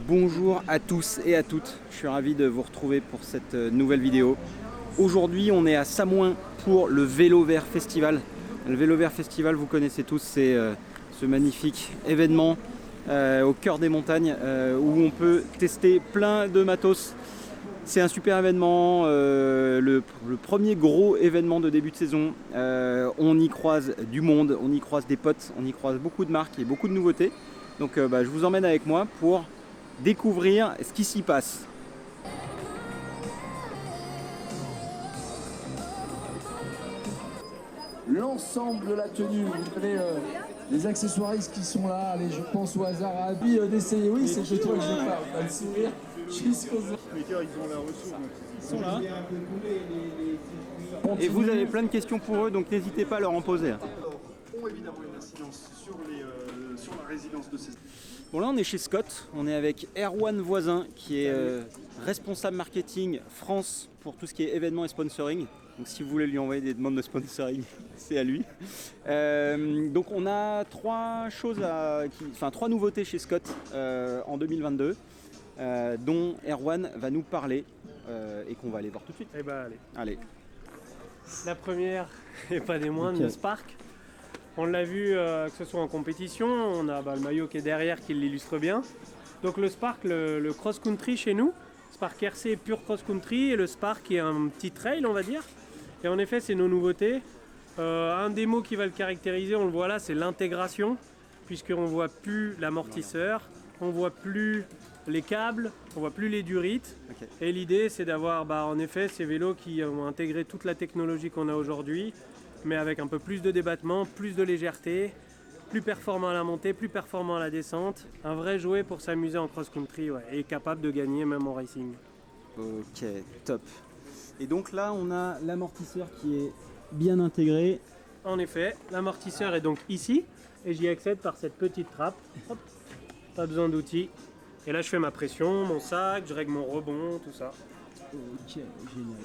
Bonjour à tous et à toutes, je suis ravi de vous retrouver pour cette nouvelle vidéo. Aujourd'hui on est à Samoin pour le Vélo Vert Festival. Le Vélo Vert Festival, vous connaissez tous, c'est ce magnifique événement au cœur des montagnes où on peut tester plein de matos. C'est un super événement, le premier gros événement de début de saison. On y croise du monde, on y croise des potes, on y croise beaucoup de marques et beaucoup de nouveautés. Donc je vous emmène avec moi pour découvrir ce qui s'y passe. L'ensemble de la tenue, vous avez les accessoiristes qui sont là, allez, je pense au hasard à Abby d'essayer, oui c'est de toi que je parle, pas le sourire jusqu'aux... Les gars, ils ont la ressource. Ils sont là. Et vous avez plein de questions pour eux, donc n'hésitez pas à leur en poser. Ont évidemment une incidence sur la résidence de ces... Bon là on est chez Scott, on est avec Erwan Voisin qui est responsable marketing France pour tout ce qui est événements et sponsoring. Donc si vous voulez lui envoyer des demandes de sponsoring, c'est à lui. Donc on a trois nouveautés chez Scott en 2022, dont Erwan va nous parler et qu'on va aller voir tout de suite. Eh ben Allez. La première, et pas des moindres, le Spark. On l'a vu que ce soit en compétition, on a le maillot qui est derrière qui l'illustre bien. Donc le Spark, le cross-country chez nous, Spark RC pur cross-country et le Spark est un petit trail on va dire. Et en effet c'est nos nouveautés. Un des mots qui va le caractériser, on le voit là, c'est l'intégration, puisqu'on ne voit plus l'amortisseur, on ne voit plus les câbles, on ne voit plus les durites. Okay. Et l'idée c'est d'avoir en effet ces vélos qui ont intégré toute la technologie qu'on a aujourd'hui, mais avec un peu plus de débattement, plus de légèreté, plus performant à la montée, plus performant à la descente. Un vrai jouet pour s'amuser en cross-country et capable de gagner même en racing. Ok, top. Et donc là, on a l'amortisseur qui est bien intégré. En effet, l'amortisseur est donc ici et j'y accède par cette petite trappe. Hop, pas besoin d'outils. Et là, je fais ma pression, mon sac, je règle mon rebond, tout ça. Ok, génial.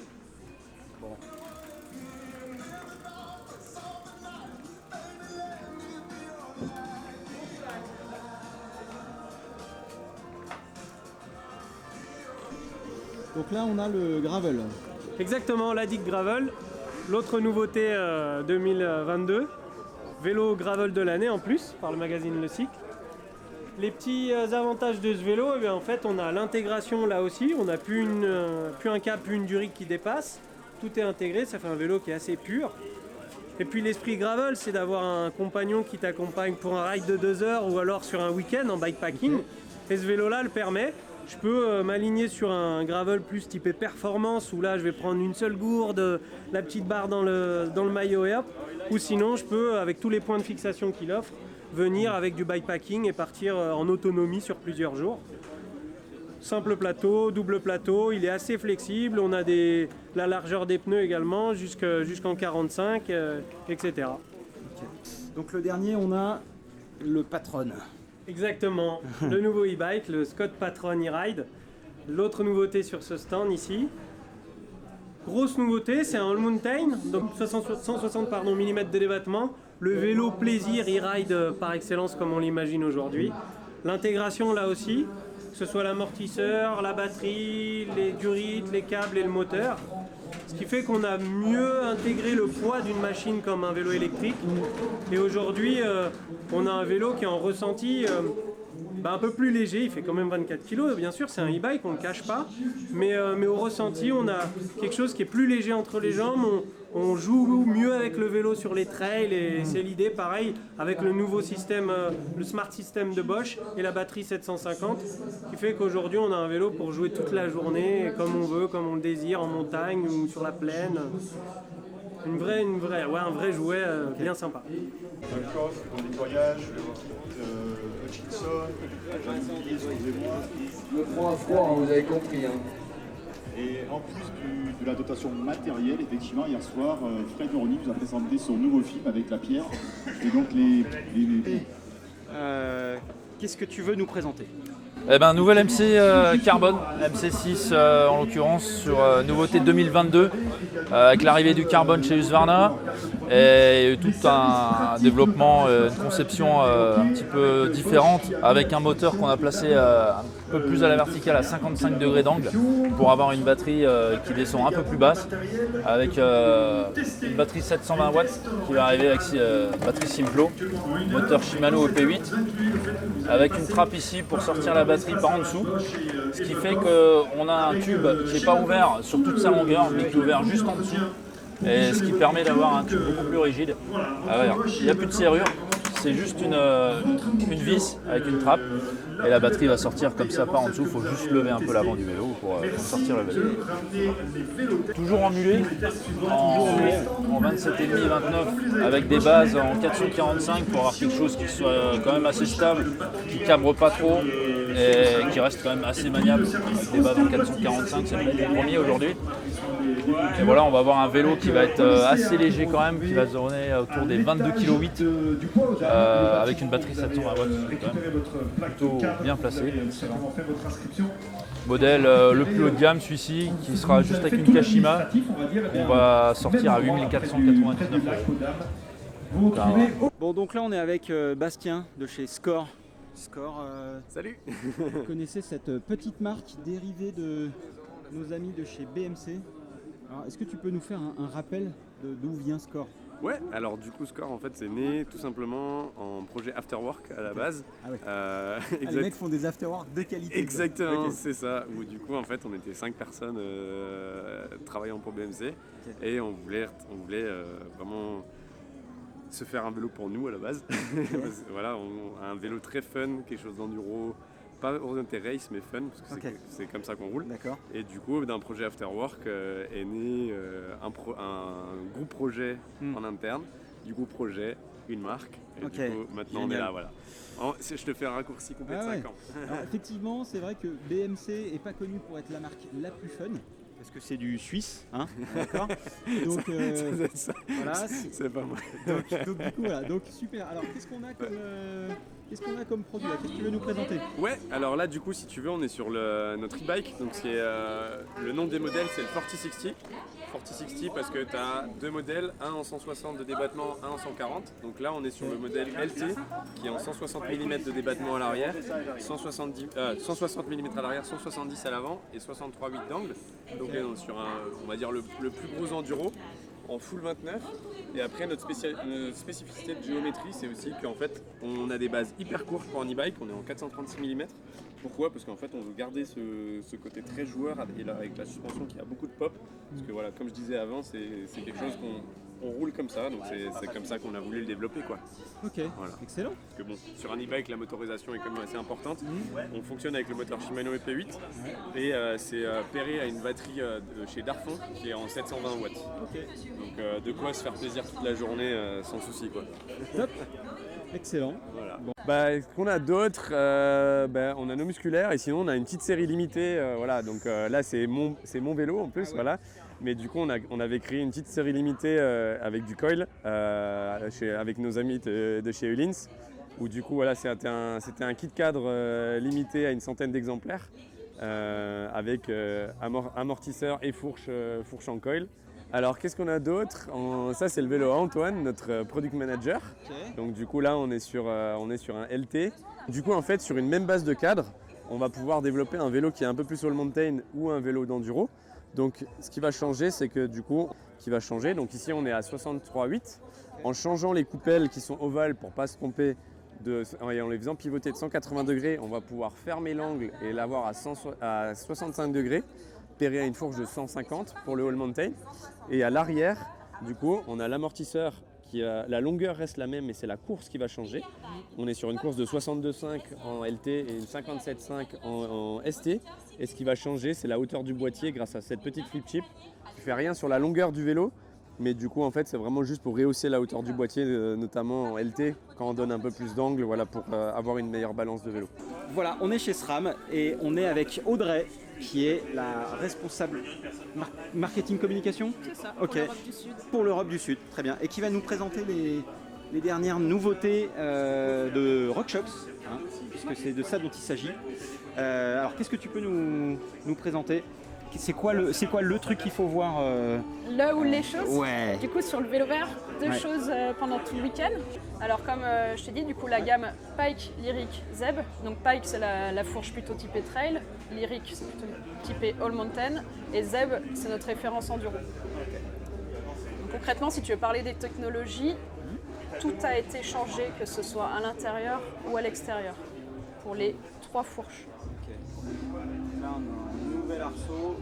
Bon. Donc là, on a le gravel. Exactement, l'Addict Gravel. L'autre nouveauté 2022. Vélo gravel de l'année en plus, par le magazine Le Cycle. Les petits avantages de ce vélo, en fait, on a l'intégration là aussi. On n'a plus un câble, plus une durite qui dépasse. Tout est intégré, ça fait un vélo qui est assez pur. Et puis l'esprit gravel, c'est d'avoir un compagnon qui t'accompagne pour un ride de 2 heures ou alors sur un week-end en bikepacking. Et ce vélo-là le permet. Je peux m'aligner sur un gravel plus typé performance où là je vais prendre une seule gourde, la petite barre dans le maillot et hop. Ou sinon je peux, avec tous les points de fixation qu'il offre, venir avec du bikepacking et partir en autonomie sur plusieurs jours. Simple plateau, double plateau, il est assez flexible, on a la largeur des pneus également jusqu'en 45, etc. Okay. Donc le dernier, on a le Patron. Exactement, le nouveau e-bike, le Scott Patron e-Ride. L'autre nouveauté sur ce stand ici. Grosse nouveauté, c'est un All Mountain, donc 160 mm de débattement. Le vélo plaisir e-Ride par excellence comme on l'imagine aujourd'hui. L'intégration là aussi, que ce soit l'amortisseur, la batterie, les durites, les câbles et le moteur. Ce qui fait qu'on a mieux intégré le poids d'une machine comme un vélo électrique. Et aujourd'hui, on a un vélo qui est en ressenti un peu plus léger. Il fait quand même 24 kg, bien sûr, c'est un e-bike, on ne le cache pas. Mais au ressenti, on a quelque chose qui est plus léger entre les jambes. On joue mieux avec le vélo sur les trails et c'est l'idée, pareil, avec le nouveau système, le Smart System de Bosch et la batterie 750, qui fait qu'aujourd'hui on a un vélo pour jouer toute la journée, comme on veut, comme on le désire, en montagne ou sur la plaine. Un vrai jouet bien sympa. Un coffre, le nettoyage, Hutchinson, excusez-moi. Le froid à froid, vous avez compris. Hein. Et en plus de la dotation matérielle, effectivement, hier soir, Fred Moroni nous a présenté son nouveau film avec la pierre. Et donc Qu'est-ce que tu veux nous présenter? Eh ben, nouvelle MC Carbone, MC6 en l'occurrence sur nouveauté 2022 avec l'arrivée du carbone chez Husqvarna Et tout un développement, une conception un petit peu différente avec un moteur qu'on a placé un peu plus à la verticale à 55 degrés d'angle pour avoir une batterie qui descend un peu plus basse avec une batterie 720 watts qui va arriver avec batterie Simplo, moteur Shimano EP8 avec une trappe ici pour sortir la batterie par en dessous, ce qui fait qu'on a un tube qui n'est pas ouvert sur toute sa longueur mais qui est ouvert juste en dessous. Et ce qui permet d'avoir un tube beaucoup plus rigide. Il n'y a plus de serrure, c'est juste une vis avec une trappe et la batterie va sortir comme ça par en dessous. Il faut juste lever un peu l'avant du vélo pour sortir le vélo. Toujours en mulet, en 27,5 29 avec des bases en 445 pour avoir quelque chose qui soit quand même assez stable, qui ne cabre pas trop et qui reste quand même assez maniable. Avec des bases en 445, c'est le compromis aujourd'hui. Et voilà, on va avoir un vélo qui va être assez léger quand même, qui va tourner autour des 22,8 kg avec une batterie 720 watts, plutôt bien placé. Modèle le plus haut de gamme, celui-ci, qui sera juste avec une Kashima. On va sortir à 8499 €. Bon, donc là on est avec Bastien de chez Score. Score, salut. Vous connaissez cette petite marque dérivée de nos amis de chez BMC. Alors, est-ce que tu peux nous faire un rappel d'où vient Score? Ouais, alors du coup Score en fait c'est né tout simplement en projet Afterwork à la base. Ah ouais. Les mecs font des afterwork de qualité. Exactement, okay. C'est ça. Où du coup en fait on était 5 personnes travaillant pour BMC et on voulait vraiment se faire un vélo pour nous à la base. Voilà, un vélo très fun, quelque chose d'enduro. Pas orienté race mais fun parce que c'est comme ça qu'on roule. D'accord. Et du coup d'un projet Afterwork est né un groupe projet en interne, du groupe projet, une marque. Et du coup maintenant on est là, voilà. Je te fais un raccourci complet de 5 ans. Alors, effectivement c'est vrai que BMC n'est pas connu pour être la marque la plus fun. Parce que c'est du suisse, hein, d'accord. Donc voilà, c'est pas mal. Donc du coup voilà, donc super. Alors qu'est-ce qu'on a comme produit là? Qu'est-ce que tu veux nous présenter? Ouais, alors là du coup si tu veux on est sur notre e-bike, donc c'est le nom des modèles c'est le 4060. 4060 parce que tu as deux modèles, un en 160 de débattement, un en 140. Donc là on est sur le modèle LT qui est en 160 mm de débattement à l'arrière, 160 mm à l'arrière, 170 à l'avant et 63,8 d'angle. Donc là on est sur on va dire le plus gros enduro en full 29. Et après notre spécificité de géométrie c'est aussi qu'en fait on a des bases hyper courtes pour un e-bike, on est en 436 mm. Pourquoi? Parce qu'en fait on veut garder ce côté très joueur et là, avec la suspension qui a beaucoup de pop. Parce que voilà, comme je disais avant, c'est quelque chose qu'on roule comme ça, donc c'est comme ça qu'on a voulu le développer quoi. Ok, voilà. Excellent. Parce que bon, sur un e-bike la motorisation est quand même assez importante. On fonctionne avec le moteur Shimano EP8 et c'est pairé à une batterie de chez Darfon qui est en 720 watts. Donc de quoi se faire plaisir toute la journée sans souci quoi. Top. Excellent. Voilà. Bon. Ce qu'on a d'autres, on a nos musculaires et sinon on a une petite série limitée. Voilà, donc là c'est mon vélo en plus, voilà. Mais du coup on avait créé une petite série limitée avec du coil avec nos amis de chez Uhlins. Où du coup voilà, c'était un kit cadre limité à une centaine d'exemplaires avec amortisseur et fourche en coil. Alors qu'est-ce qu'on a d'autre? Ça c'est le vélo à Antoine, notre product manager. Donc du coup là on est sur un LT. Du coup en fait sur une même base de cadre, on va pouvoir développer un vélo qui est un peu plus sur le mountain ou un vélo d'enduro. Donc ce qui va changer c'est que du coup, donc ici on est à 63,8. En changeant les coupelles qui sont ovales pour ne pas se tromper, en les faisant pivoter de 180 degrés, on va pouvoir fermer l'angle et l'avoir à 65 degrés. À une fourche de 150 pour le all mountain et à l'arrière du coup on a l'amortisseur la longueur reste la même mais c'est la course qui va changer. On est sur une course de 62,5 en LT et une 57,5 en ST et ce qui va changer c'est la hauteur du boîtier grâce à cette petite flip chip qui fait rien sur la longueur du vélo mais du coup en fait c'est vraiment juste pour rehausser la hauteur du boîtier notamment en LT quand on donne un peu plus d'angle voilà, pour avoir une meilleure balance de vélo. Voilà, on est chez SRAM et on est avec Audrey qui est la responsable marketing communication. C'est ça, pour l'Europe du Sud. Pour l'Europe du Sud, très bien. Et qui va nous présenter les dernières nouveautés de RockShox, puisque c'est de ça dont il s'agit. Alors qu'est-ce que tu peux nous présenter? c'est quoi le truc qu'il faut voir Là où les choses, Ouais. du coup sur le vélo vert, deux Ouais. choses pendant tout le week-end. Alors comme je t'ai dit, du coup la gamme Pike, Lyric, Zeb. Donc Pike c'est la fourche plutôt typée trail, Lyric c'est plutôt typée all mountain et Zeb c'est notre référence enduro. Donc, concrètement si tu veux parler des technologies, tout a été changé que ce soit à l'intérieur ou à l'extérieur pour les 3 fourches. Ok. Là, on a un nouvel arceau.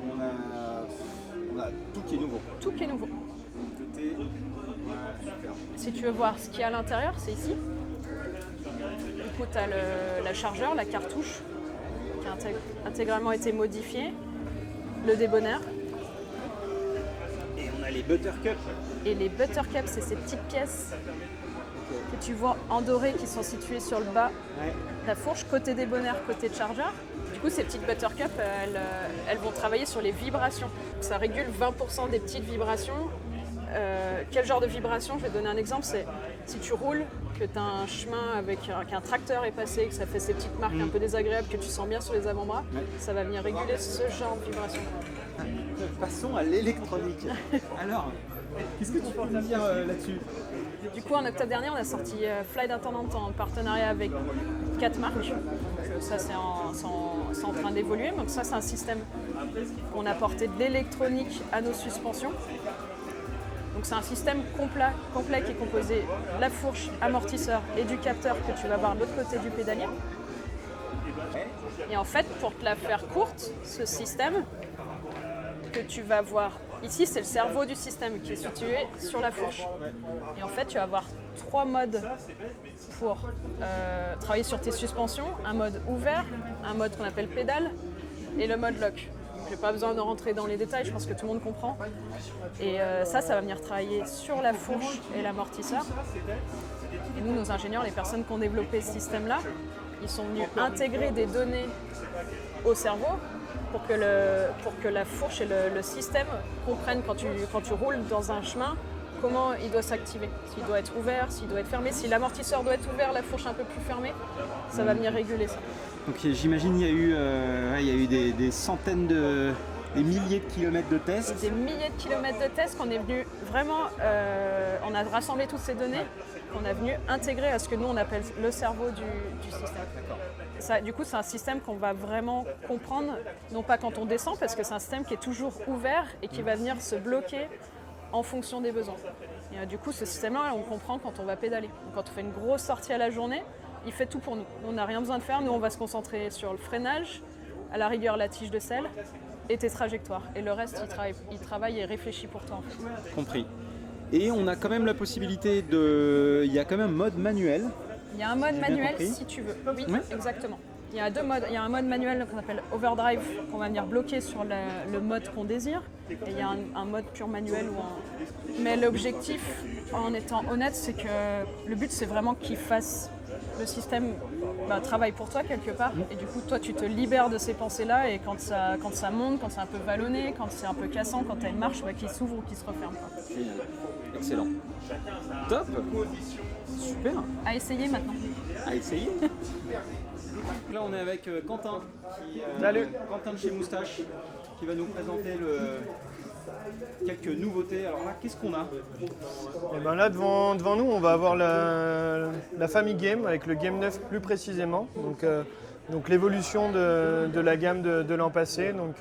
On a tout qui est nouveau. Tout qui est nouveau. Côté. Ouais, super. Si tu veux voir ce qu'il y a à l'intérieur, c'est ici. Du coup, tu as la chargeur, la cartouche, qui a intégralement été modifiée, le débonnaire. Et on a les buttercups. Et les buttercups, c'est ces petites pièces que tu vois en doré qui sont situées sur le bas Ouais. de la fourche, côté débonnaire, côté chargeur. Du coup, ces petites buttercups, elles vont travailler sur les vibrations. Ça régule 20% des petites vibrations. Quel genre de vibration? Je vais te donner un exemple. C'est si tu roules, que tu as un chemin avec qu'un tracteur est passé, que ça fait ces petites marques un peu désagréables que tu sens bien sur les avant-bras, ça va venir réguler ce genre de vibration. Passons à l'électronique. Alors, qu'est-ce que tu peux nous dire là-dessus? Du coup, en octobre dernier, on a sorti Flight Attendant en partenariat avec 4 marques. Donc, ça, c'est en train d'évoluer. Donc ça, c'est un système où on a porté de l'électronique à nos suspensions. Donc c'est un système complet qui est composé de la fourche, amortisseur et du capteur que tu vas voir de l'autre côté du pédalier. Et en fait, pour te la faire courte, ce système que tu vas voir ici, c'est le cerveau du système qui est situé sur la fourche. Et en fait, tu vas avoir 3 modes pour travailler sur tes suspensions. Un mode ouvert, un mode qu'on appelle pédale et le mode lock. Je n'ai pas besoin de rentrer dans les détails, je pense que tout le monde comprend. Et ça va venir travailler sur la fourche et l'amortisseur. Et nous, nos ingénieurs, les personnes qui ont développé ce système-là, ils sont venus intégrer des données au cerveau pour que la fourche et le système comprennent quand tu roules dans un chemin, comment il doit s'activer. S'il doit être ouvert, s'il doit être fermé. Si l'amortisseur doit être ouvert, la fourche un peu plus fermée, ça va venir réguler ça. Donc j'imagine il y a eu des centaines des milliers de kilomètres de tests. Des milliers de kilomètres de tests qu'on est venu vraiment, on a rassemblé toutes ces données, qu'on a venu intégrer à ce que nous on appelle le cerveau du système. Ça, du coup, c'est un système qu'on va vraiment comprendre, non pas quand on descend, parce que c'est un système qui est toujours ouvert et qui va venir se bloquer en fonction des besoins. Et du coup, ce système-là, on comprend quand on va pédaler. Donc, quand on fait une grosse sortie à la journée, il fait tout pour nous. On n'a rien besoin de faire. Nous, on va se concentrer sur le freinage, à la rigueur la tige de selle et tes trajectoires. Et le reste, il travaille et réfléchit pour toi. En fait. Compris. Et on a quand même la possibilité de... Il y a quand même un mode manuel. Il y a un mode J'ai bien manuel compris. si tu veux. Oui, Ouais. exactement. Il y a 2 modes. Il y a un mode manuel qu'on appelle overdrive, qu'on va venir bloquer sur le mode qu'on désire. Et il y a un mode pur manuel. Mais l'objectif, en étant honnête, c'est que le but, c'est vraiment qu'il fasse le système travaille pour toi quelque part. Et du coup, toi, tu te libères de ces pensées-là. Et quand ça monte, quand c'est un peu vallonné, quand c'est un peu cassant, quand tu as une marche qui s'ouvre ou qui se referme. Génial. Excellent. Top. Super. À essayer maintenant. À essayer. Là, on est avec Quentin. Salut. Quentin de chez Moustache, qui va nous présenter quelques nouveautés. Alors là, qu'est-ce qu'on a? Et ben là devant nous on va avoir la famille Game avec le Game 9 plus précisément. Donc l'évolution de la gamme de l'an passé. Donc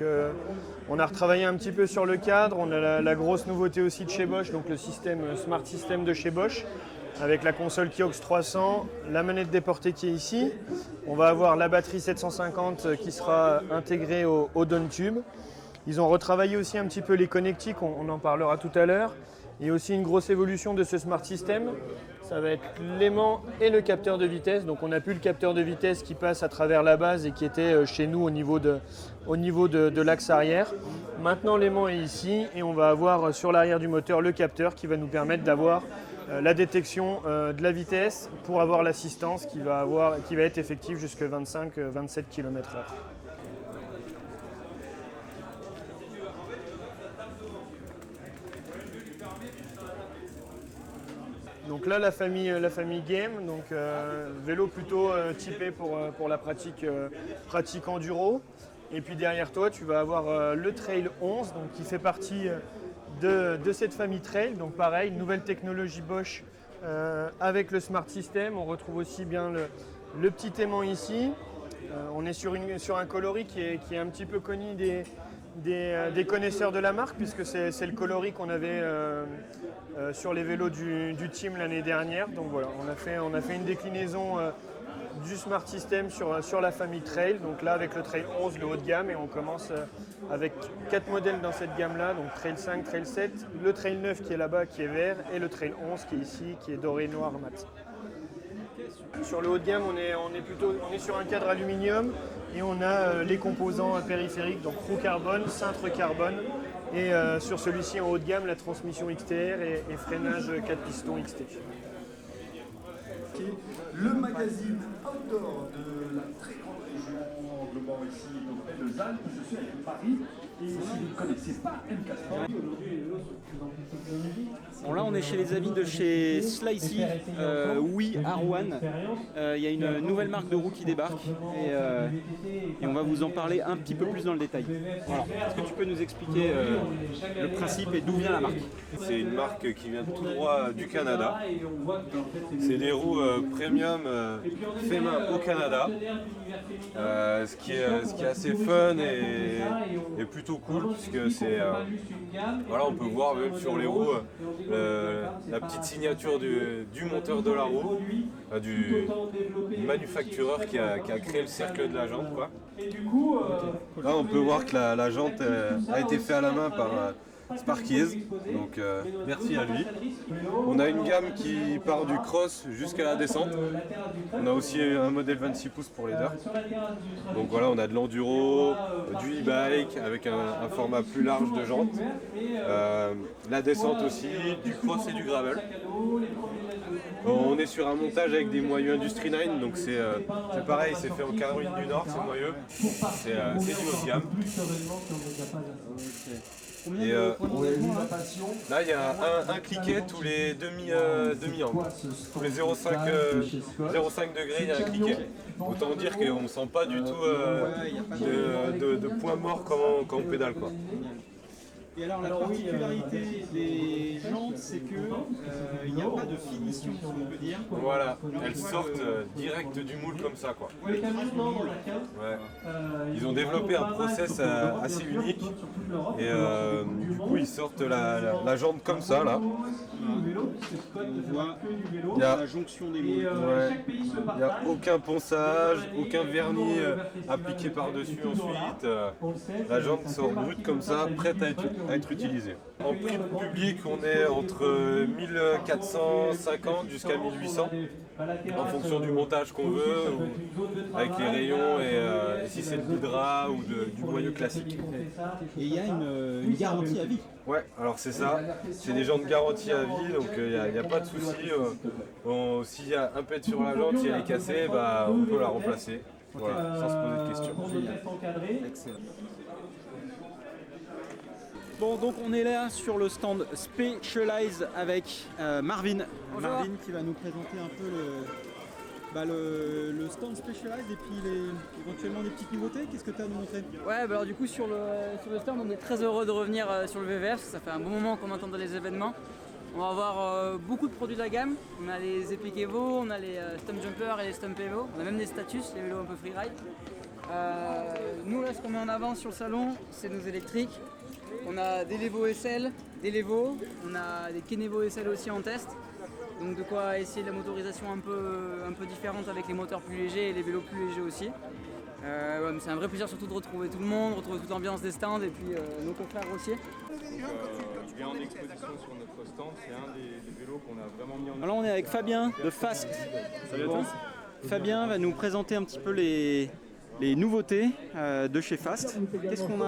on a retravaillé un petit peu sur le cadre. On a la grosse nouveauté aussi de chez Bosch, donc le système Smart System de chez Bosch, avec la console Kiox 300, la manette déportée qui est ici. On va avoir la batterie 750 qui sera intégrée au Dawn Tube. Ils ont retravaillé aussi un petit peu les connectiques, on en parlera tout à l'heure. Et aussi une grosse évolution de ce Smart System, ça va être l'aimant et le capteur de vitesse. Donc on n'a plus le capteur de vitesse qui passe à travers la base et qui était chez nous au niveau de l'axe arrière. Maintenant l'aimant est ici et on va avoir sur l'arrière du moteur le capteur qui va nous permettre d'avoir la détection de la vitesse pour avoir l'assistance qui va être effective jusqu'à 25-27 km/h. Donc là la famille Game, donc vélo plutôt typé pour la pratique enduro. Et puis derrière toi, tu vas avoir le Trail 11, donc, qui fait partie de cette famille Trail. Donc pareil, nouvelle technologie Bosch avec le Smart System. On retrouve aussi bien le petit aimant ici. On est sur un coloris qui est un petit peu connu des connaisseurs de la marque, puisque c'est le coloris qu'on avait sur les vélos du team l'année dernière. Donc voilà, on a fait une déclinaison du Smart System sur la famille Trail. Donc là, avec le Trail 11, le haut de gamme, et on commence avec 4 modèles dans cette gamme-là. Donc Trail 5, Trail 7, le Trail 9 qui est là-bas, qui est vert, et le Trail 11 qui est ici, qui est doré, noir, mat. Sur le haut de gamme, on est sur un cadre aluminium et on a les composants périphériques, donc roue carbone, cintre carbone, et sur celui-ci en haut de gamme, la transmission XTR et freinage 4 pistons XT. Le magazine outdoor de la très grande région englobant ici donc les Alpes. Je suis avec Paris et si vous ne connaissez pas MK Sport, Bon, là on est chez les amis de chez Slicey, oui Arwan. Il y a une nouvelle marque de roues qui débarque et on va vous en parler un petit peu plus dans le détail. Voilà. Est-ce que tu peux nous expliquer le principe et d'où vient la marque? C'est une marque qui vient tout droit du Canada. C'est des roues premium fait main au Canada. Ce qui est assez fun et plutôt cool, puisque c'est voilà, on peut voir même sur les roues la petite signature du monteur de la roue, du manufactureur qui a créé le cercle de la jante, quoi. Là on peut voir que la jante a été faite à la main par Sparkies, donc merci à lui. On a une gamme qui part du cross jusqu'à la descente. On a aussi un modèle 26 pouces pour les dirt. Donc voilà, on a de l'enduro, du e-bike avec un format plus large de jante. La descente aussi, du cross et du gravel. On est sur un montage avec des moyeux Industry 9, donc c'est pareil, c'est fait en Caroline du Nord, ces moyeux. C'est du haut de gamme. Et là il y a un cliquet tous les demi-angles. Tous les 0,5 degrés il y a un cliquet. Autant dire qu'on ne sent pas du tout de point mort quand on pédale, quoi. Et alors la particularité des jantes, c'est que il n'y a pas de finition, si on peut dire. Voilà, elles sortent direct du moule comme ça, quoi. Ouais. Ils ont développé un process assez unique et du coup ils sortent la jante comme ça là. On voit la jonction des moules. Il n'y a aucun ponçage, aucun vernis appliqué par-dessus ensuite. La jante sort brute comme ça, prête à être utilisée. En prix de public, on est entre 1450 jusqu'à 1800 en fonction du montage qu'on veut, avec les rayons et si c'est de l'hydra ou du boyau classique. Et il y a une garantie à vie. Ouais, alors c'est ça, c'est des jantes garantie à vie, donc il n'y a pas de souci. S'il y a un pet sur la jante, si elle est cassée, bah, on peut la remplacer, voilà, sans se poser de questions. Excellent. Bon, donc on est là sur le stand Specialized avec Marvin. Bonjour. Marvin qui va nous présenter un peu le stand Specialized et puis éventuellement des petites nouveautés. Qu'est-ce que tu as à nous montrer? Ouais, bah alors du coup sur le stand on est très heureux de revenir sur le VVF, parce que ça fait un bon moment qu'on attendait les événements. On va avoir beaucoup de produits de la gamme. On a les Epic Evo, on a les Stump Jumper et les Stump Evo. On a même des Status, les vélos un peu freeride. Nous là ce qu'on met en avant sur le salon, c'est nos électriques. On a des Levo SL, des Levo, on a des Kenevo SL aussi en test. Donc de quoi essayer de la motorisation un peu différente avec les moteurs plus légers et les vélos plus légers aussi. Ouais, c'est un vrai plaisir surtout de retrouver tout le monde, retrouver toute l'ambiance des stands et puis nos confrères aussi. Il est en exposition sur notre stand, c'est un des vélos qu'on a vraiment mis en Alors on est avec Fabien de Fast. Salut à tous. Fabien va nous présenter un petit peu les nouveautés de chez Fast. Qu'est-ce qu'on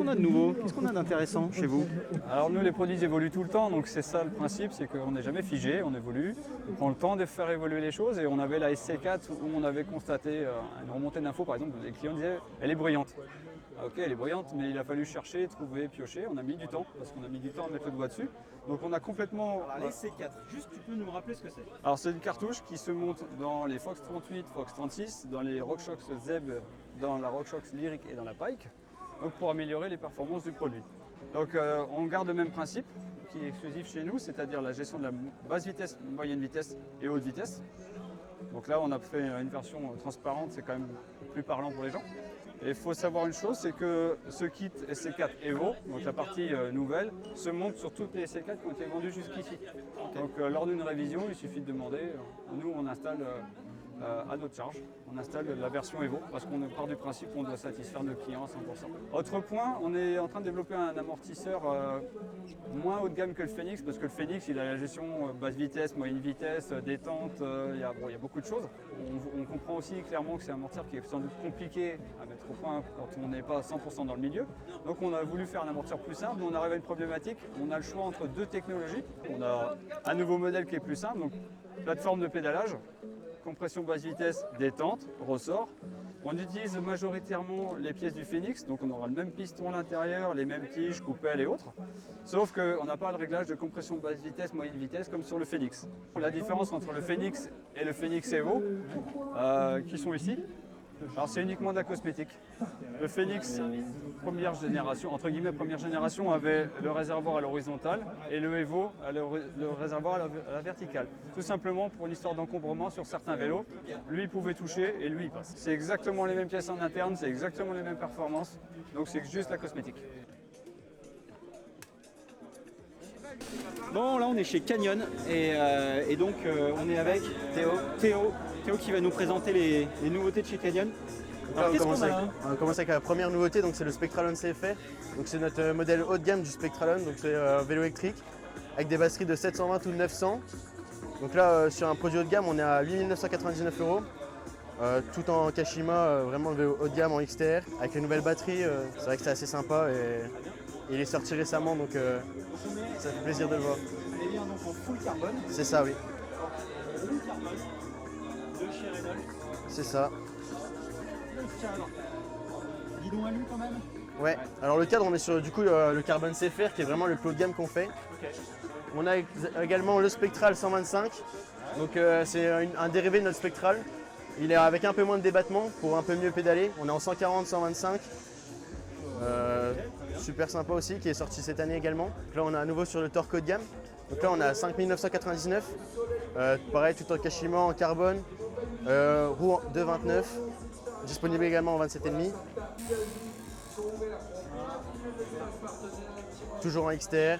a de nouveau? Qu'est-ce qu'on a d'intéressant chez vous? Alors nous les produits évoluent tout le temps, donc c'est ça le principe, c'est qu'on n'est jamais figé, on évolue, on prend le temps de faire évoluer les choses et on avait la SC4 où on avait constaté une remontée d'infos par exemple, les clients disaient elle est bruyante. Ok, elle est bruyante, mais il a fallu chercher, trouver, piocher. On a mis du temps, parce qu'on a mis du temps à mettre le doigt dessus. Donc on a complètement... Alors la SC4, juste tu peux nous rappeler ce que c'est? Alors c'est une cartouche qui se monte dans les Fox 38, Fox 36, dans les RockShox Z Seb dans la RockShox Lyric et dans la Pike, donc pour améliorer les performances du produit. Donc on garde le même principe qui est exclusif chez nous, c'est-à-dire la gestion de la basse vitesse, moyenne vitesse et haute vitesse. Donc là on a fait une version transparente, c'est quand même plus parlant pour les gens. Et il faut savoir une chose, c'est que ce kit SC4 Evo, donc la partie nouvelle, se monte sur toutes les SC4 qui ont été vendues jusqu'ici. Donc lors d'une révision, il suffit de demander, nous on installe à notre charge, on installe la version Evo parce qu'on part du principe qu'on doit satisfaire nos clients à 100%. Autre point, on est en train de développer un amortisseur moins haut de gamme que le Phoenix parce que le Phoenix il a la gestion basse vitesse, moyenne vitesse, détente, il y a beaucoup de choses. On comprend aussi clairement que c'est un amortisseur qui est sans doute compliqué à mettre au point quand on n'est pas 100% dans le milieu. Donc on a voulu faire un amortisseur plus simple, mais on arrive à une problématique, on a le choix entre deux technologies. On a un nouveau modèle qui est plus simple, donc plateforme de pédalage, compression basse vitesse, détente, ressort. On utilise majoritairement les pièces du Phoenix, donc on aura le même piston à l'intérieur, les mêmes tiges, coupelles et autres. Sauf qu'on n'a pas le réglage de compression basse vitesse, moyenne vitesse comme sur le Phoenix. La différence entre le Phoenix et le Phoenix Evo, qui sont ici, alors c'est uniquement de la cosmétique. Le Phoenix première génération, entre guillemets première génération, avait le réservoir à l'horizontale et le Evo a le réservoir à la verticale. Tout simplement pour une histoire d'encombrement sur certains vélos. Lui il pouvait toucher et lui il passe. C'est exactement les mêmes pièces en interne, c'est exactement les mêmes performances, donc c'est juste la cosmétique. Bon, là on est chez Canyon et donc on est avec Théo qui va nous présenter les nouveautés de chez Canyon. Alors, on va commencer avec la première nouveauté, donc c'est le Spectralon CFR. Donc c'est notre modèle haut de gamme du Spectralon, donc c'est un vélo électrique avec des batteries de 720 ou 900. Donc là sur un produit haut de gamme on est à 8 999 €, tout en Kashima, vraiment le vélo haut de gamme en XTR avec les nouvelles batteries. C'est vrai que c'est assez sympa et il est sorti récemment donc ça fait plaisir de le voir. Et bien donc en full carbone. C'est ça, oui. Full carbone de chez Renault. C'est ça. Guidon alu quand même. Ouais, alors le cadre on est sur du coup le Carbon CFR qui est vraiment le plus haut de gamme qu'on fait. Okay. On a également le Spectral 125, donc c'est un dérivé de notre Spectral. Il est avec un peu moins de débattement pour un peu mieux pédaler. On est en 140-125. Super sympa aussi, qui est sorti cette année également. Donc là on est à nouveau sur le Torque haut de gamme. Donc là on a 5 999. Pareil tout en Kashima, en carbone, roue 2,29. Disponible également en 27,5. Toujours en XTR.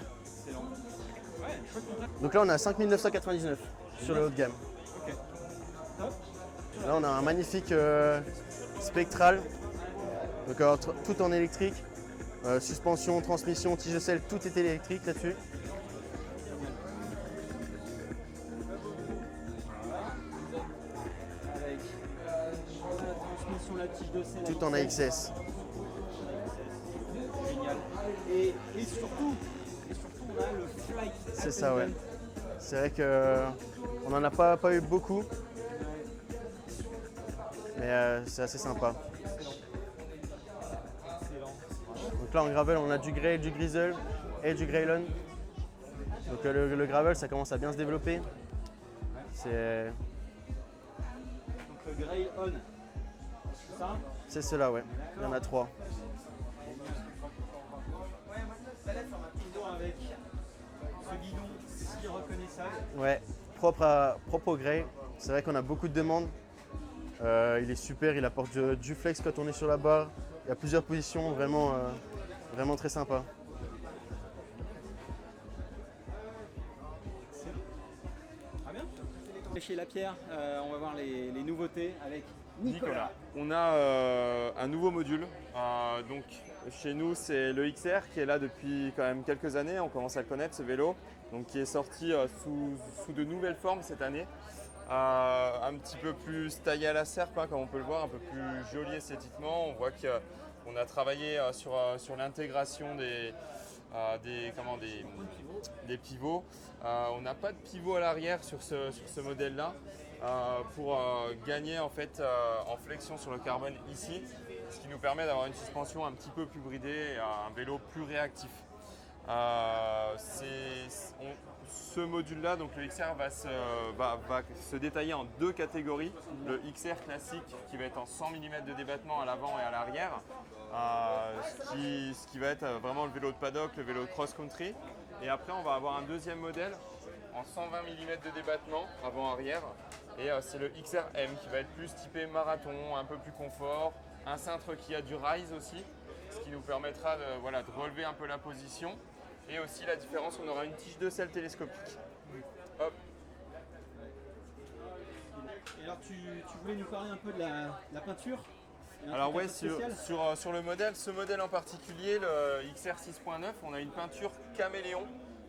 Donc là on a 5 999 sur le haut de gamme. Là on a un magnifique Spectral, donc tout en électrique. Suspension, transmission, tige de selle, tout est électrique là-dessus. Avec la transmission, la tige de selle. Tout en AXS. Génial. Et surtout, on a le Flight. C'est ça, ouais. C'est vrai qu'on n'en a pas eu beaucoup, mais c'est assez sympa. Donc là en gravel on a du Grail, du Grizzle et du Grailon. Donc le gravel ça commence à bien se développer. C'est... Donc le Grailon, c'est ça? C'est cela, ouais. Il y en a 3. Avec ce guidon si reconnaissable. Ouais, propre au Grail. C'est vrai qu'on a beaucoup de demandes. Il est super, il apporte du flex quand on est sur la barre. Il y a plusieurs positions, vraiment très sympa. Très bien. Chez Lapierre, on va voir les nouveautés avec Nicolas. On a un nouveau module. Donc chez nous c'est le XR qui est là depuis quand même quelques années. On commence à le connaître ce vélo, donc qui est sorti sous de nouvelles formes cette année. Un petit peu plus taillé à la serpe, hein, comme on peut le voir, un peu plus joli esthétiquement. On voit qu'on a travaillé sur l'intégration des pivots. On n'a pas de pivot à l'arrière sur ce modèle-là pour gagner en fait en flexion sur le carbone ici, ce qui nous permet d'avoir une suspension un petit peu plus bridée et un vélo plus réactif. ce module-là, donc le XR, va se détailler en deux catégories. Le XR classique qui va être en 100 mm de débattement à l'avant et à l'arrière, ce qui va être vraiment le vélo de paddock, le vélo de cross-country. Et après, on va avoir un deuxième modèle en 120 mm de débattement avant-arrière. Et c'est le XRM qui va être plus typé marathon, un peu plus confort, un cintre qui a du rise aussi, ce qui nous permettra de relever un peu la position. Et aussi la différence, on aura une tige de selle télescopique. Hop. Et alors tu voulais nous parler un peu de la peinture? Alors ouais, sur le modèle, ce modèle en particulier, le XR 6.9, on a une peinture caméléon.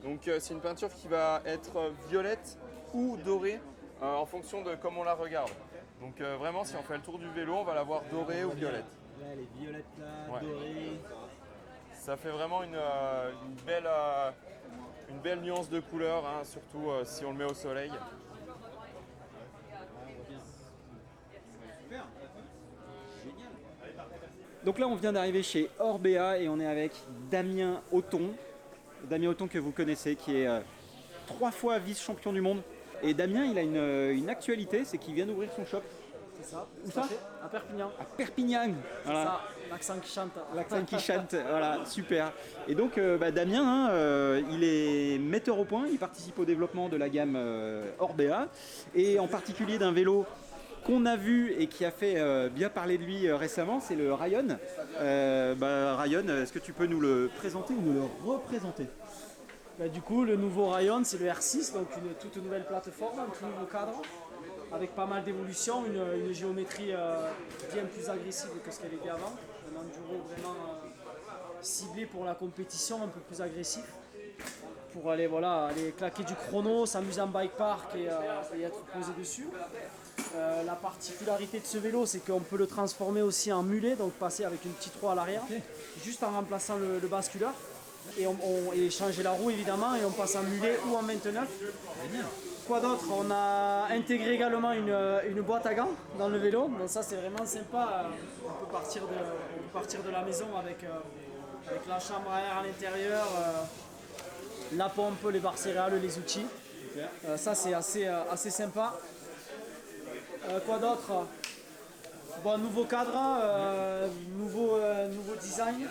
Donc c'est une peinture qui va être violette ou dorée en fonction de comment on la regarde. Donc vraiment, si on fait le tour du vélo, on va la voir dorée ou violette. Là, elle est violette là, Ouais. dorée. Ça fait vraiment une belle nuance de couleur, hein, surtout si on le met au soleil. Donc là, on vient d'arriver chez Orbea et on est avec Damien Othon. Damien Othon que vous connaissez, qui est 3 fois vice-champion du monde. Et Damien, il a une actualité, c'est qu'il vient d'ouvrir son shop. C'est ça. Où ça? À Perpignan. À Perpignan. Voilà. Ça, l'accent qui chante. L'accent qui chante, voilà, super. Et donc Damien, hein, il est metteur au point, il participe au développement de la gamme Orbea, et en particulier d'un vélo qu'on a vu et qui a fait bien parler de lui récemment, c'est le Ryan. Ryan, est-ce que tu peux nous le présenter ou nous le représenter? Du coup, le nouveau Ryan, c'est le R6, donc une toute nouvelle plateforme, un tout nouveau cadre, avec pas mal d'évolutions, une géométrie bien plus agressive que ce qu'elle était avant, un enduro vraiment ciblé pour la compétition, un peu plus agressif, pour aller claquer du chrono, s'amuser en bike park et être posé dessus. La particularité de ce vélo, c'est qu'on peut le transformer aussi en mulet, donc passer avec une petite roue à l'arrière, juste en remplaçant le basculeur. Et changer la roue évidemment, et on passe en mulet ou en 29. Quoi d'autre? On a intégré également une boîte à gants dans le vélo, donc ça c'est vraiment sympa. On peut partir de la maison avec la chambre à air à l'intérieur, la pompe, les barres céréales, les outils. Ça c'est assez sympa. Quoi d'autre? Nouveau cadre, nouveau design.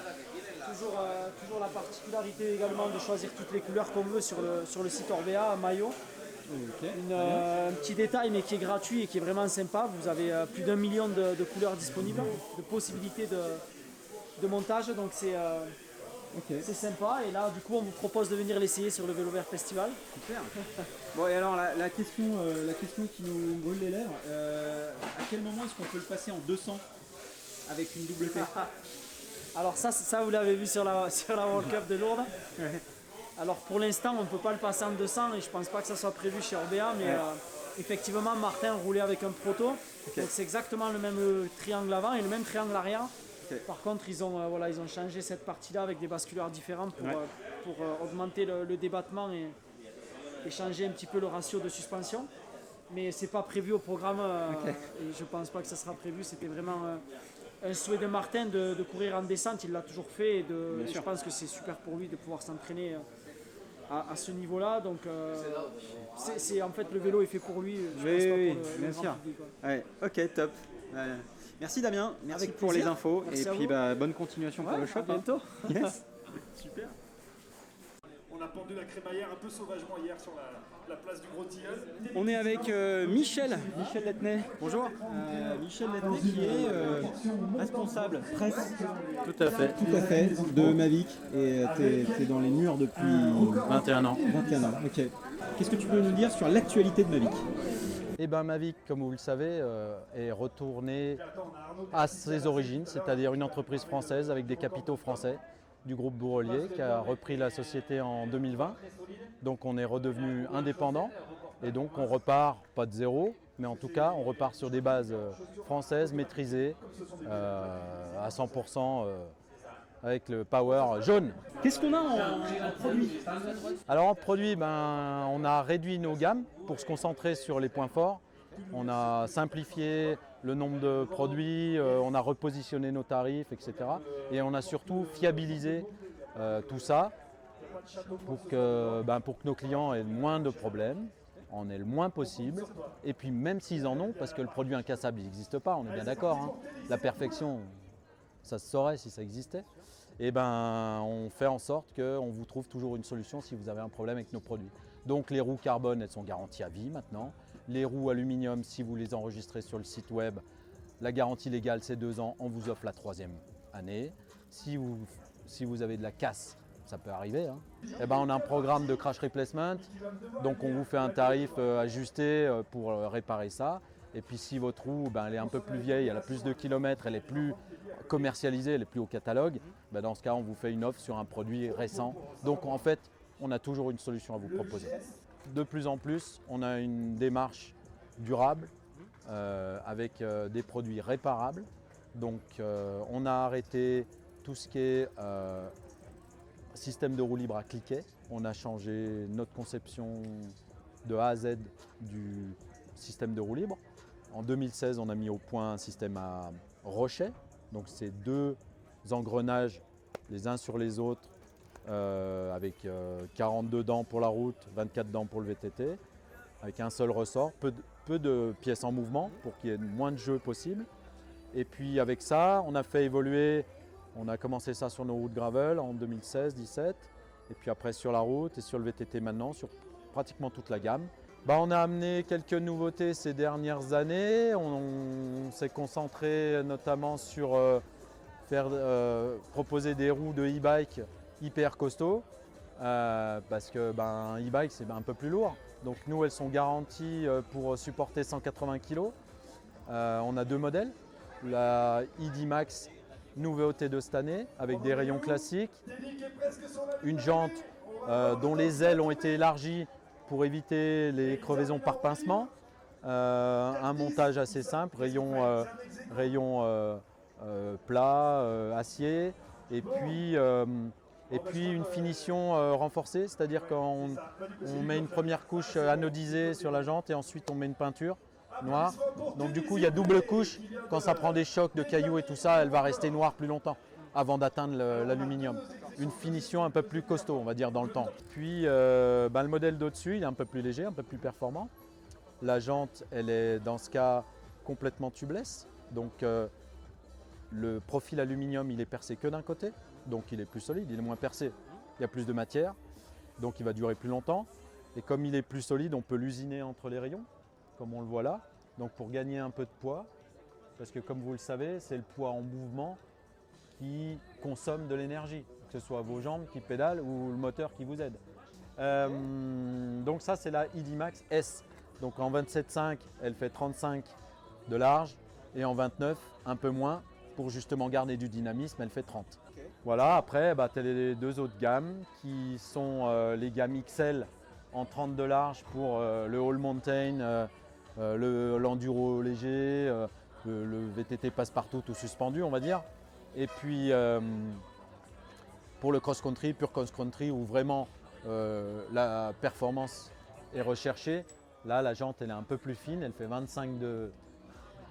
Toujours la particularité également de choisir toutes les couleurs qu'on veut sur le site Orbea, maillot. Un petit détail mais qui est gratuit et qui est vraiment sympa. Vous avez plus d'1 million de couleurs disponibles, de possibilités de montage, donc c'est sympa. Et là du coup on vous propose de venir l'essayer sur le Vélo Vert Festival. Super. Bon, et alors la question qui nous brûle les lèvres, à quel moment est-ce qu'on peut le passer en 200 avec une double T? Alors ça vous l'avez vu sur la World Cup de Lourdes. Alors pour l'instant on ne peut pas le passer en 200 et je pense pas que ça soit prévu chez Orbea, mais effectivement Martin roulait avec un proto, donc c'est exactement le même triangle avant et le même triangle arrière. Par contre ils ont changé cette partie là avec des basculeurs différents pour augmenter le débattement et changer un petit peu le ratio de suspension. Mais c'est pas prévu au programme et je pense pas que ça sera prévu, c'était vraiment un souhait de Martin de courir en descente, il l'a toujours fait et je pense que c'est super pour lui de pouvoir s'entraîner à ce niveau-là. Donc c'est en fait le vélo est fait pour lui. Bien sûr. Ouais, ok, top. Merci Damien, merci pour les infos. Merci et puis bonne continuation pour le shop. À bientôt. Yes. Super. On a pendu la crémaillère un peu sauvagement hier sur la place du Gros Tilleul. On est avec Michel Lettenay. Bonjour. Michel Lettenay qui est responsable presse. Tout à fait. Tout à fait, de Mavic. Et tu es dans les murs depuis 21 ans. 21 ans, ok. Qu'est-ce que tu peux nous dire sur l'actualité de Mavic? Eh bien, Mavic, comme vous le savez, est retourné à ses origines, c'est-à-dire une entreprise française avec des capitaux français du groupe Bourrelier qui a repris la société en 2020. Donc on est redevenu indépendant et donc on repart, pas de zéro, mais en tout cas on repart sur des bases françaises maîtrisées à 100% avec le power jaune. Qu'est-ce qu'on a en produit? Alors en produit, on a réduit nos gammes pour se concentrer sur les points forts. On a simplifié le nombre de produits, on a repositionné nos tarifs, etc. Et on a surtout fiabilisé tout ça pour que nos clients aient le moins de problèmes, en aient le moins possible. Et puis même s'ils en ont, parce que le produit incassable n'existe pas, on est bien d'accord, hein. La perfection, ça se saurait si ça existait. Et on fait en sorte qu'on vous trouve toujours une solution si vous avez un problème avec nos produits. Donc les roues carbone, elles sont garanties à vie maintenant. Les roues aluminium, si vous les enregistrez sur le site web, la garantie légale c'est 2 ans, on vous offre la 3e année. Si vous avez de la casse, ça peut arriver, hein. On a un programme de crash replacement, donc on vous fait un tarif ajusté pour réparer ça. Et puis si votre roue elle est un peu plus vieille, elle a plus de kilomètres, elle est plus commercialisée, elle est plus au catalogue, dans ce cas on vous fait une offre sur un produit récent. Donc en fait, on a toujours une solution à vous proposer. De plus en plus, on a une démarche durable avec des produits réparables. Donc on a arrêté tout ce qui est système de roue libre à cliquet. On a changé notre conception de A à Z du système de roue libre. En 2016, on a mis au point un système à rochet. Donc c'est 2 engrenages les uns sur les autres avec 42 dents pour la route, 24 dents pour le VTT, avec un seul ressort, peu de pièces en mouvement pour qu'il y ait moins de jeu possible. Et puis avec ça, on a fait évoluer, on a commencé ça sur nos routes gravel en 2016-17, et puis après sur la route et sur le VTT maintenant, sur pratiquement toute la gamme. On a amené quelques nouveautés ces dernières années. On s'est concentré notamment sur proposer des roues de e-bike hyper costauds parce que un e-bike c'est un peu plus lourd. Donc nous elles sont garanties pour supporter 180 kg. On a 2 modèles. La ID Max nouveauté de cette année avec des rayons classiques, une jante dont les ailes ont été élargies pour éviter les crevaisons par pincement, un montage assez simple, rayon plat, acier, et puis une finition renforcée, c'est-à-dire qu'on met une première couche anodisée sur la jante et ensuite on met une peinture noire. Donc du coup il y a double couche, quand ça prend des chocs de cailloux et tout ça, elle va rester noire plus longtemps avant d'atteindre l'aluminium. Une finition un peu plus costaud, on va dire, dans le temps. Puis le modèle d'au-dessus, il est un peu plus léger, un peu plus performant. La jante, elle est dans ce cas complètement tubeless. Donc le profil aluminium, il est percé que d'un côté. Donc il est plus solide, il est moins percé. Il y a plus de matière, donc il va durer plus longtemps. Et comme il est plus solide, on peut l'usiner entre les rayons, comme on le voit là. Donc pour gagner un peu de poids, parce que comme vous le savez, c'est le poids en mouvement qui consomme de l'énergie, que ce soit vos jambes qui pédalent ou le moteur qui vous aide. Donc ça c'est la ID Max S. Donc en 27,5 elle fait 35 de large et en 29 un peu moins pour justement garder du dynamisme, elle fait 30. Okay. Voilà, après tu as les 2 autres gammes qui sont les gammes XL en 30 de large pour le All Mountain, l'enduro léger, le VTT passe-partout tout suspendu on va dire. Et puis pour le cross-country, pur cross-country où vraiment la performance est recherchée, là la jante elle est un peu plus fine, elle fait 25 de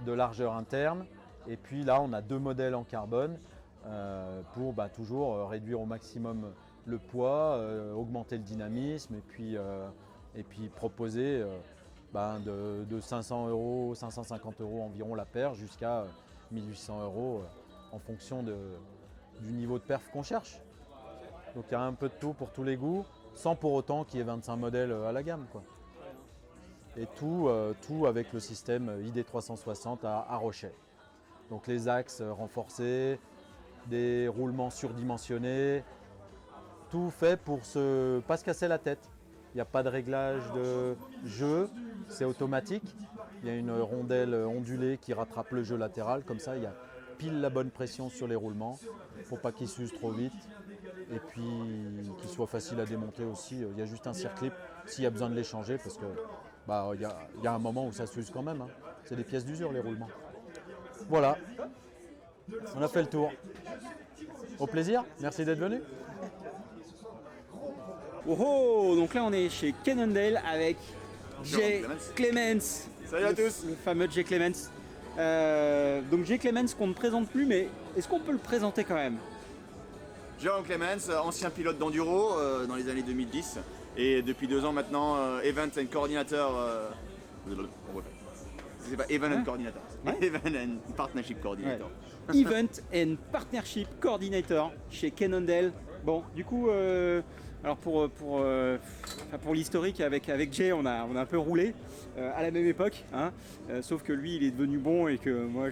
largeur interne. Et puis là on a 2 modèles en carbone pour toujours réduire au maximum le poids, augmenter le dynamisme et puis proposer de 500 €, 550 € environ la paire jusqu'à 1800 € en fonction du niveau de perf qu'on cherche. Donc il y a un peu de tout pour tous les goûts, sans pour autant qu'il y ait 25 modèles à la gamme, quoi. Et tout avec le système ID360 à rochet. Donc les axes renforcés, des roulements surdimensionnés, tout fait pour pas se casser la tête. Il n'y a pas de réglage de jeu, c'est automatique. Il y a une rondelle ondulée qui rattrape le jeu latéral, comme ça il y a pile la bonne pression sur les roulements pour pas qu'ils s'usent trop vite et puis qu'ils soient faciles à démonter aussi. Il y a juste un circlip s'il y a besoin de les changer parce que il y a un moment où ça s'use quand même, hein. C'est des pièces d'usure les roulements. Voilà, on a fait le tour. Au plaisir, merci d'être venu. Oh, donc là on est chez Cannondale avec Jay Clements. Salut à tous. Le fameux Jay Clements. Donc Jay Clements qu'on ne présente plus, mais est-ce qu'on peut le présenter quand même? Jérôme Clemens, ancien pilote d'enduro dans les années 2010 et depuis 2 ans maintenant Event and Coordinator. C'est pas Event and Coordinator, Event and Partnership Coordinator. Ouais. Event and Partnership Coordinator chez Cannondale. Bon, du coup, alors pour l'historique, avec Jay, on a un peu roulé à la même époque, hein, sauf que lui, il est devenu bon et que moi,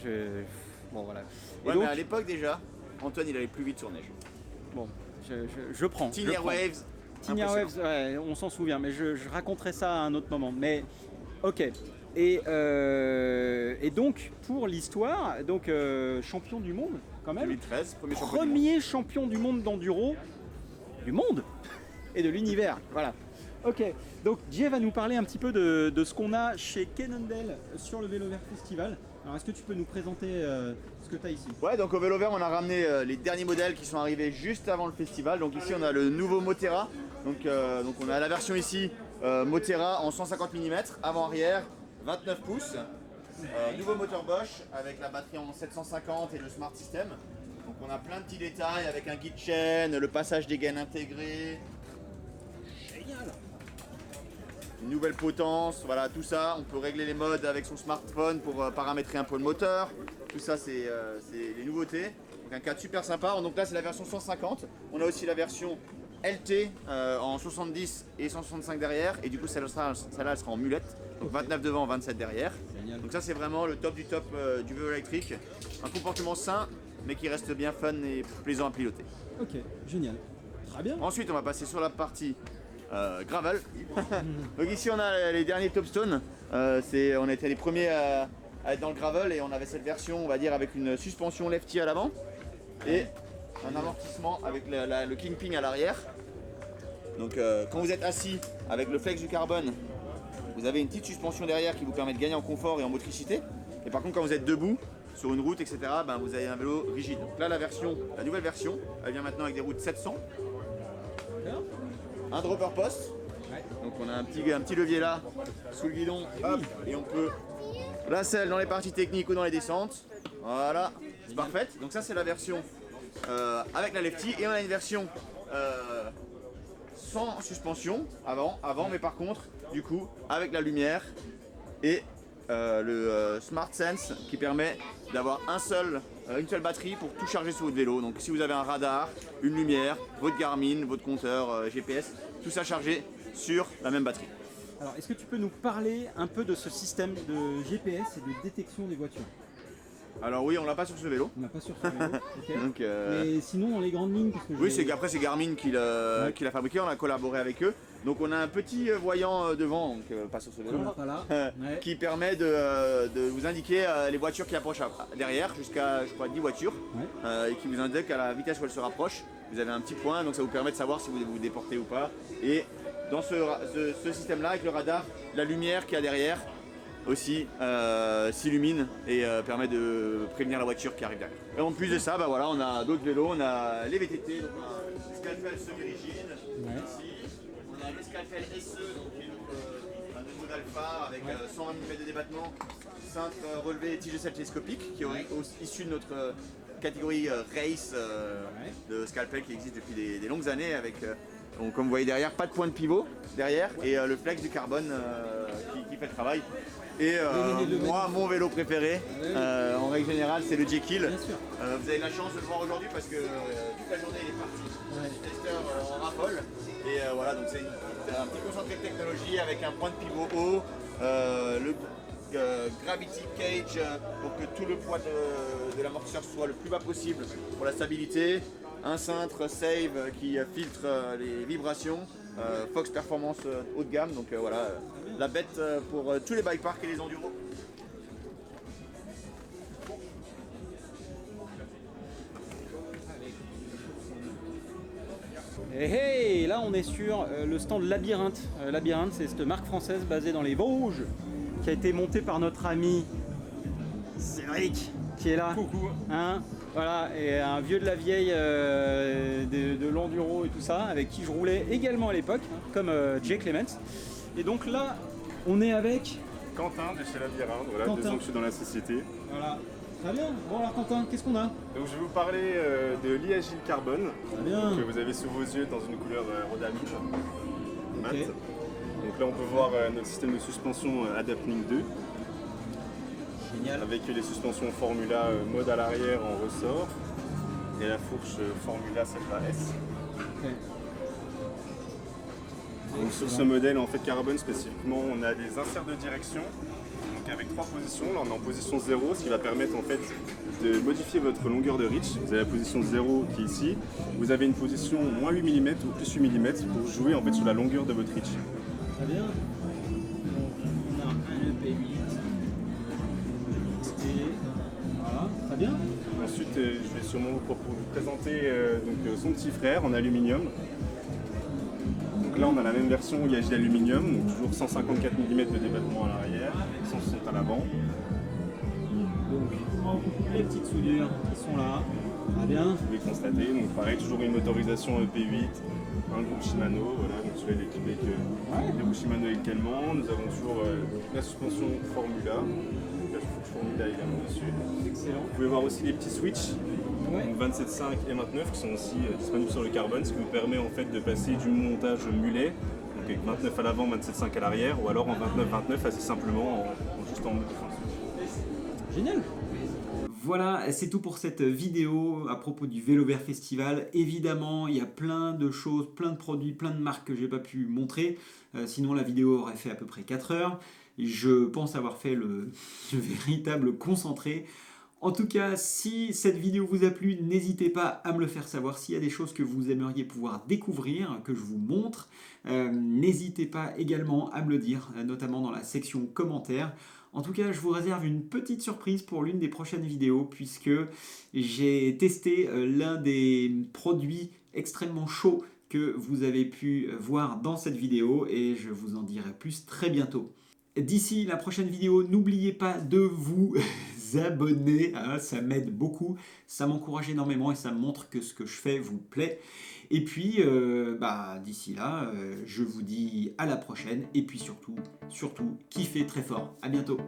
bon voilà. Et Ouais, donc, mais à l'époque déjà, Antoine il allait plus vite sur neige. Bon, je prends. Teen Airwaves. Teen Airwaves, ouais, on s'en souvient, mais je raconterai ça à un autre moment. Mais ok. Et donc pour l'histoire, donc champion du monde quand même. 2013, premier champion du monde d'enduro du monde et de l'univers. Voilà. Ok. Donc Jay va nous parler un petit peu de ce qu'on a chez Cannondale sur le Vélo Vert Festival. Alors est-ce que tu peux nous présenter ce que tu as ici? Ouais, donc au Vélo Vert on a ramené les derniers modèles qui sont arrivés juste avant le festival. Donc ici on a le nouveau Moterra. Donc on a la version ici Moterra en 150 mm avant-arrière, 29 pouces. Nouveau moteur Bosch avec la batterie en 750 et le Smart System. Donc on a plein de petits détails avec un guide chaîne, le passage des gaines intégré. Génial. Une nouvelle potence, voilà tout ça. On peut régler les modes avec son smartphone pour paramétrer un peu le moteur. Tout ça c'est les nouveautés. Donc un cadre super sympa. Donc là c'est la version 150. On a aussi la version LT en 70 et 165 derrière. Et du coup celle-là elle sera en mulette. Donc 29 devant, 27 derrière. Génial. Donc ça c'est vraiment le top du top du vélo électrique. Un comportement sain mais qui reste bien fun et plaisant à piloter. Ok, génial. Très bien. Ensuite on va passer sur la partie gravel. Donc ici on a les derniers Topstone. On a été les premiers à être dans le gravel et on avait cette version on va dire avec une suspension lefty à l'avant et un amortissement avec le Kingpin à l'arrière. Donc quand vous êtes assis avec le flex du carbone, vous avez une petite suspension derrière qui vous permet de gagner en confort et en motricité. Et par contre quand vous êtes debout sur une route etc, vous avez un vélo rigide. Donc là la nouvelle version, elle vient maintenant avec des routes 700. Un dropper post. Donc on a un petit levier là sous le guidon, hop, et on peut la selle dans les parties techniques ou dans les descentes. Voilà, c'est parfait. Donc ça c'est la version avec la lefty et on a une version sans suspension avant, mais par contre du coup avec la lumière et le Smart Sense qui permet d'avoir une seule batterie pour tout charger sur votre vélo. Donc si vous avez un radar, une lumière, votre Garmin, votre compteur GPS, tout ça chargé sur la même batterie. Alors est-ce que tu peux nous parler un peu de ce système de GPS et de détection des voitures? Alors oui, on l'a pas sur ce vélo. On l'a pas sur ce vélo, ok. Donc, mais sinon dans les grandes lignes, parce que oui, après c'est Garmin qui l'a fabriqué, on a collaboré avec eux. Donc on a un petit voyant devant, donc pas sur ce vélo, qui permet de vous indiquer les voitures qui approchent derrière, jusqu'à je crois 10 voitures, et qui vous indique à la vitesse où elles se rapprochent. Vous avez un petit point, donc ça vous permet de savoir si vous vous déportez ou pas. Et dans ce système-là, avec le radar, la lumière qu'il y a derrière aussi s'illumine et permet de prévenir la voiture qui arrive derrière. Et en plus de ça, voilà, on a d'autres vélos, on a les VTT, donc on a le Scalpel semi-rigide, ici. On a le Scalpel SE, donc qui est un nouveau d'Alpha avec 120 mm de débattement, cintre relevé et tige télescopique, qui est issu de notre catégorie race de Scalpel qui existe depuis des longues années avec, donc, comme vous voyez derrière, pas de point de pivot derrière et le flex du carbone qui fait le travail. Et moi, mon vélo préféré, en règle générale, c'est le Jekyll. Vous avez la chance de le voir aujourd'hui parce que toute la journée il est parti du testeur en raffole. Et voilà, donc c'est un petit concentré de technologie avec un point de pivot haut, le Gravity Cage pour que tout le poids de l'amortisseur soit le plus bas possible pour la stabilité. Un cintre Save qui filtre les vibrations. Fox Performance haut de gamme, donc voilà, la bête pour tous les bike parks et les enduros. Et hey, là on est sur le stand Labyrinthe. Labyrinthe, c'est cette marque française basée dans les Vosges qui a été montée par notre ami Cédric qui est là. Coucou. Hein, voilà, et un vieux de la vieille de l'enduro et tout ça, avec qui je roulais également à l'époque, comme Jay Clemens. Et donc là, on est avec Quentin de chez Labyrinthe, voilà, 2 ans que je suis dans la société. Voilà. Très bien. Bon alors Quentin, qu'est-ce qu'on a? Donc je vais vous parler de l'e-Agile Carbone, bien. que vous avez sous vos yeux dans une couleur rhodamine mat. Ok. Donc là on peut voir notre système de suspension Adaptlink 2. Génial. Avec les suspensions Formula mode à l'arrière en ressort et la fourche Formula ZS. Ok. Donc sur ce modèle en fait Carbone spécifiquement, on a des inserts de direction. Donc avec 3 positions, là on est en position 0, ce qui va permettre en fait de modifier votre longueur de reach. Vous avez la position 0 qui est ici. Vous avez une position moins 8 mm ou plus 8 mm pour jouer en fait sur la longueur de votre reach. Très bien. Donc on a un EP8. Voilà, très bien. Ensuite je vais sûrement vous présenter donc, son petit frère en aluminium. Donc là on a la même version e-Agile aluminium, donc toujours 154 mm de débattement à l'arrière, 160 à l'avant. Donc les petites soudures qui sont là, très bien. Vous pouvez constater, donc pareil, toujours une motorisation EP8, un groupe Shimano, voilà, donc celui-là il est équipé avec des roues Shimano également. Nous avons toujours la suspension Formula, la Formula également dessus. Excellent. Vous pouvez voir aussi les petits switches. Donc 27.5 et 29 qui sont aussi disponibles sur le Carbone, ce qui vous permet en fait de passer du montage mulet, donc avec 29 à l'avant, 27.5 à l'arrière, ou alors en 29-29 assez simplement en juste en mode switch. Génial. Voilà, c'est tout pour cette vidéo à propos du Vélo Vert Festival. Évidemment, il y a plein de choses, plein de produits, plein de marques que je n'ai pas pu montrer. Sinon, la vidéo aurait fait à peu près 4 heures. Je pense avoir fait le véritable concentré. En tout cas, si cette vidéo vous a plu, n'hésitez pas à me le faire savoir. S'il y a des choses que vous aimeriez pouvoir découvrir, que je vous montre, n'hésitez pas également à me le dire, notamment dans la section commentaires. En tout cas, je vous réserve une petite surprise pour l'une des prochaines vidéos, puisque j'ai testé l'un des produits extrêmement chauds que vous avez pu voir dans cette vidéo, et je vous en dirai plus très bientôt. D'ici la prochaine vidéo, n'oubliez pas de vous abonner, hein, ça m'aide beaucoup, ça m'encourage énormément et ça montre que ce que je fais vous plaît. Et puis, d'ici là, je vous dis à la prochaine et puis surtout, kiffez très fort. À bientôt.